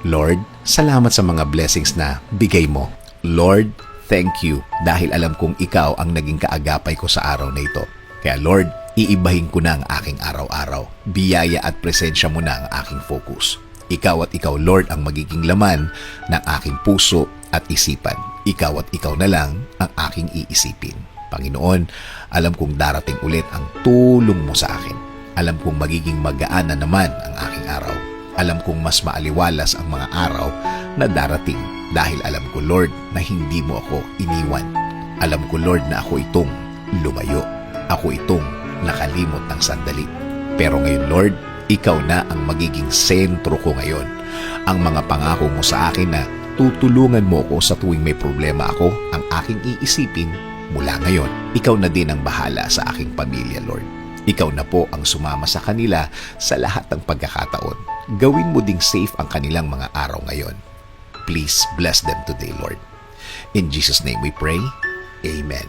Lord, salamat sa mga blessings na bigay mo. Lord, thank you dahil alam kong ikaw ang naging kaagapay ko sa araw na ito. Kaya Lord, iibahin ko na ang aking araw-araw. Biyaya at presensya mo na ang aking focus. Ikaw at ikaw, Lord, ang magiging laman ng aking puso at isipan. Ikaw at ikaw na lang ang aking iisipin. Panginoon, alam kong darating ulit ang tulong mo sa akin. Alam kong magiging magaan na naman ang aking araw. Alam kong mas maaliwalas ang mga araw na darating dahil alam ko, Lord, na hindi mo ako iniwan. Alam ko, Lord, na ako itong lumayo. Ako itong nakalimot ng sandali. Pero ngayon, Lord, ikaw na ang magiging sentro ko ngayon. Ang mga pangako mo sa akin na tutulungan mo ako sa tuwing may problema ako, ang aking iisipin mula ngayon. Ikaw na din ang bahala sa aking pamilya, Lord. Ikaw na po ang sumama sa kanila sa lahat ng pagkakataon. Gawin mo ding safe ang kanilang mga araw ngayon. Please bless them today, Lord. In Jesus' name we pray. Amen.